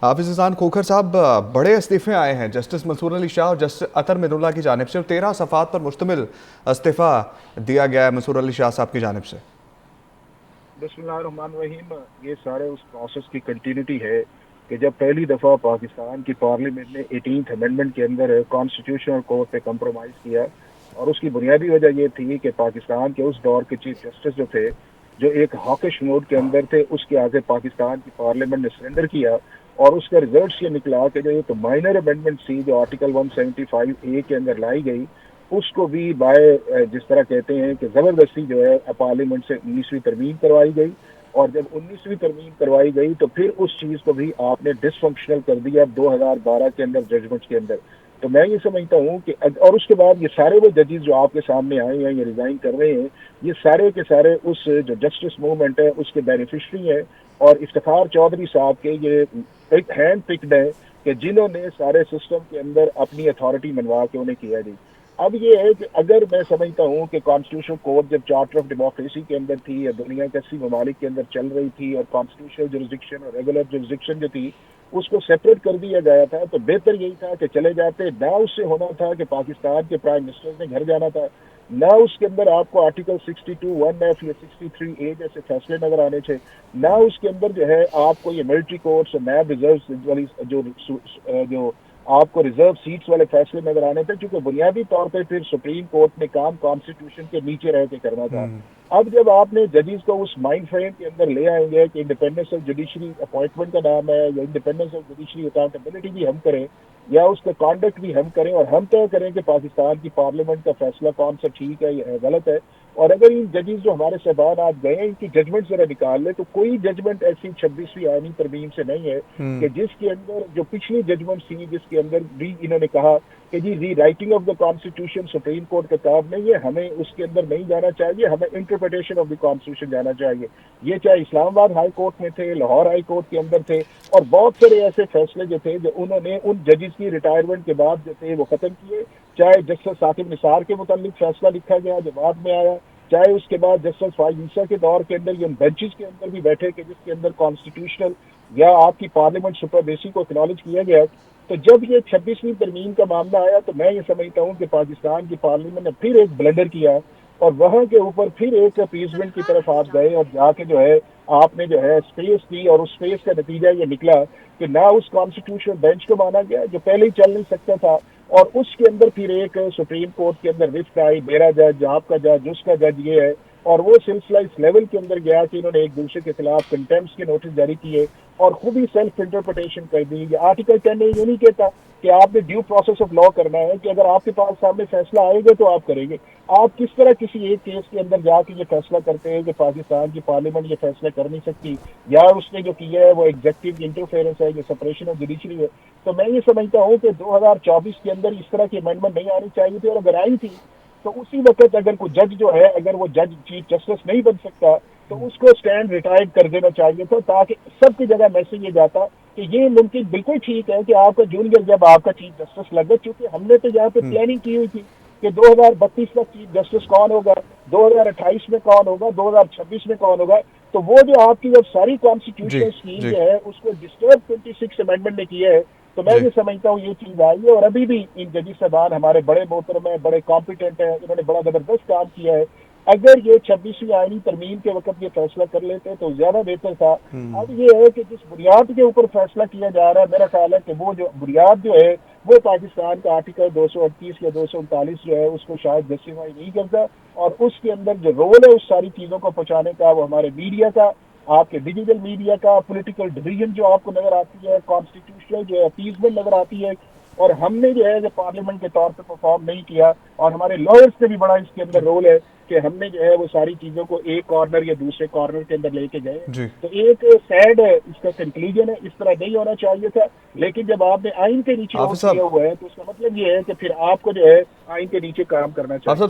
हाफिज हसन खोखर साहब, बड़े इस्तीफे आए हैं जस्टिस मंसूर अली शाह और जस्टिस अतर मिनुल्लाह की जानिब से। 13 सफ़ात पर मुश्तमिल इस्तीफ़ा दिया गया है मंसूर अली शाह साहब की जानिब से। बिस्मिल्लाहिर्रहमानिर्रहीम। ये सारे उस प्रोसेस की कंटिन्यूटी है कि जब पहली दफा पाकिस्तान की पार्लियामेंट ने 18th अमेंडमेंट के अंदर कॉन्स्टिट्यूशनल कोर्ट पे कंप्रोमाइज किया, और उसकी बुनियादी वजह ये थी कि पाकिस्तान के उस दौर के चीफ जस्टिस जो थे, जो एक हॉकिश मोड के अंदर थे, उसके आगे पाकिस्तान की पार्लियामेंट ने सरेंडर किया। और उसका रिजल्ट ये निकला कि जो एक माइनर अमेंडमेंट थी जो आर्टिकल 175A के अंदर लाई गई, उसको भी बाय जिस तरह कहते हैं कि जबरदस्ती जो है पार्लियामेंट से 19वीं तरमीम करवाई गई। और जब 19वीं तरमीम करवाई गई तो फिर उस चीज को भी आपने डिसफंक्शनल कर दिया 2012 के अंदर जजमेंट के अंदर। तो मैं ये समझता हूँ कि और उसके बाद ये सारे वो जजेस जो आपके सामने आए हैं, ये रिजाइन कर रहे हैं, ये सारे के सारे उस जो जस्टिस मूवमेंट है उसके बेनिफिशरी हैं। और इफ्तिखार चौधरी साहब के ये एक हैंड पिक्ड है कि जिन्होंने सारे सिस्टम के अंदर अपनी अथॉरिटी मनवा के उन्हें किया जी। अब ये है कि अगर मैं समझता हूँ कि कॉन्स्टिट्यूशनल कोर्ट जब चार्टर ऑफ डेमोक्रेसी के अंदर थी या दुनिया के 80 ममालिक के अंदर चल रही थी, और कॉन्स्टिट्यूशनल जुरिस्डिक्शन और रेगुलर जुरिस्डिक्शन जो थी उसको सेपरेट कर दिया गया था, तो बेहतर यही था कि चले जाते ना। उससे होना था कि पाकिस्तान के प्राइम मिनिस्टर ने घर जाना था, ना उसके अंदर आपको आर्टिकल 62(1)(f) या 63A जैसे फैसले नजर आने थे, ना उसके अंदर जो है आपको ये मिलिट्री कोर्ट्स और नैब रिजर्व वाली जो आपको रिजर्व सीट्स वाले फैसले नजर आने थे, क्योंकि बुनियादी तौर पे फिर सुप्रीम कोर्ट ने काम कॉन्स्टिट्यूशन के नीचे रह के करना था। अब जब आपने जजेस को उस माइंड फ्रेम के अंदर ले आएंगे कि इंडिपेंडेंस ऑफ जुडिशरी अपॉइंटमेंट का नाम है, या इंडिपेंडेंस ऑफ जुडिशरी अकाउंटेबिलिटी भी हम करें, या उसका कॉन्डक्ट भी हम करें, और हम तय करें कि पाकिस्तान की पार्लियामेंट का फैसला कौन सा ठीक है या गलत है। और अगर इन जजेस जो हमारे साहबान आज गए इनकी जजमेंट जरा निकाल ले, तो कोई जजमेंट ऐसी 26वीं आईनी तरमीम से नहीं है कि जिसके अंदर जो पिछली जजमेंट थी जिसके अंदर भी इन्होंने कहा कि जी री writing of the constitution supreme court का काम नहीं है, हमें उसके अंदर नहीं जाना चाहिए, हमें इंटरप्रिटेशन ऑफ द कॉन्स्टिट्यूशन जाना चाहिए। ये चाहे इस्लामाबाद हाई कोर्ट में थे, लाहौर हाई कोर्ट के अंदर थे, और बहुत सारे ऐसे फैसले जो थे जो उन्होंने उन जजेस की रिटायरमेंट के बाद जो थे वो खत्म किए। चाहे जस्टिस साकिब निसार के मुतालिक फैसला लिखा गया जो बाद में आया, चाहे उसके बाद जस्टिस फाइज ईसा के दौर के अंदर ये बेंचेस के अंदर भी बैठे कि जिसके अंदर कॉन्स्टिट्यूशनल या आपकी पार्लियामेंट सुपरमेसी को एक्नॉलेज किया गया। तो जब ये 26वीं तरमीम का मामला आया तो मैं ये समझता हूँ कि पाकिस्तान की पार्लियामेंट ने फिर एक ब्लंडर किया, और वहां के ऊपर फिर एक अपीजमेंट की तरफ आप गए, और जाके जो है आपने जो है स्पेस दी, और उस स्पेस का नतीजा ये निकला कि ना उस कॉन्स्टिट्यूशनल बेंच को माना गया जो पहले ही चल नहीं सकता था, और उसके अंदर फिर एक सुप्रीम कोर्ट के अंदर रिफ्ट आई, मेरा जज, आपका जज, उसका जज ये है। और वो सिलसिला इस लेवल के अंदर गया कि इन्होंने एक दूसरे के खिलाफ कंटेम्प्ट के नोटिस जारी किए और खुद ही सेल्फ इंटरप्रिटेशन कर दी। आर्टिकल 10 ये नहीं कहता कि आपने ड्यू प्रोसेस ऑफ लॉ करना है कि अगर आपके पास सामने फैसला आएगा तो आप करेंगे। आप किस तरह किसी एक केस के अंदर जाके ये फैसला करते हैं कि पाकिस्तान की पार्लियामेंट ये फैसला कर नहीं सकती, या उसने जो किया है वो एग्जेक्टिव इंटरफेरेंस है, ये सेपरेशन ऑफ जुडिशरी है। तो मैं ये समझता हूँ कि 2024 के अंदर इस तरह की अमेंडमेंट नहीं आनी चाहिए थी, और अगर आई थी तो उसी वक्त अगर कोई जज जो है, अगर वो जज चीफ जस्टिस नहीं बन सकता, तो उसको स्टैंड रिटायर्ड कर देना चाहिए था, ताकि सबकी जगह मैसेज ये जाता कि ये मुमकिन बिल्कुल ठीक है कि आपका जूनियर जब आपका चीफ जस्टिस लगे, क्योंकि हमने तो यहाँ पे प्लानिंग की हुई थी कि 2032 तक चीफ जस्टिस कौन होगा, 2028 में कौन होगा, 2026 में कौन होगा। तो वो जो आपकी जब सारी जी कॉन्स्टिट्यूशनल स्कीम जी जो है उसको डिस्टर्ब 26 अमेंडमेंट ने किया है। तो मैं जी। ये समझता हूँ ये चीज आई है, और अभी भी इन जजी साहबान हमारे बड़े मोहतरम है, बड़े कॉम्पिटेंट है, इन्होंने बड़ा जबरदस्त काम किया है। अगर ये 26वीं आईनी तरमीम के वक्त ये फैसला कर लेते तो ज्यादा बेहतर था। अब ये है कि जिस बुनियाद के ऊपर फैसला किया जा रहा है, मेरा ख्याल है कि वो जो बुनियाद जो है वो पाकिस्तान का आर्टिकल 238 या 239 जो है उसको शायद जस्टिफाई नहीं करता। और उसके अंदर जो रोल है उस सारी चीजों को पहुंचाने का, वो हमारे मीडिया का, आपके डिजिटल मीडिया का, पॉलिटिकल डिवीजन जो आपको नजर आती है, कॉन्स्टिट्यूशनल जो है अपीजमेंट नजर आती है। और हमने जो है पार्लियामेंट के तौर पर परफॉर्म नहीं किया, और हमारे लॉयर्स का भी बड़ा इसके अंदर रोल है कि हमने जो है वो सारी चीजों को एक कॉर्नर या दूसरे कॉर्नर के अंदर लेके गए। जी। तो एक सैड इसका कंक्लूजन है, इस तरह नहीं होना चाहिए था। लेकिन जब आपने आइन के नीचे वोट हाफिज किया साहब, हुआ है तो उसका मतलब ये है कि फिर आपको जो है आइन के नीचे काम करना आप चाहिए।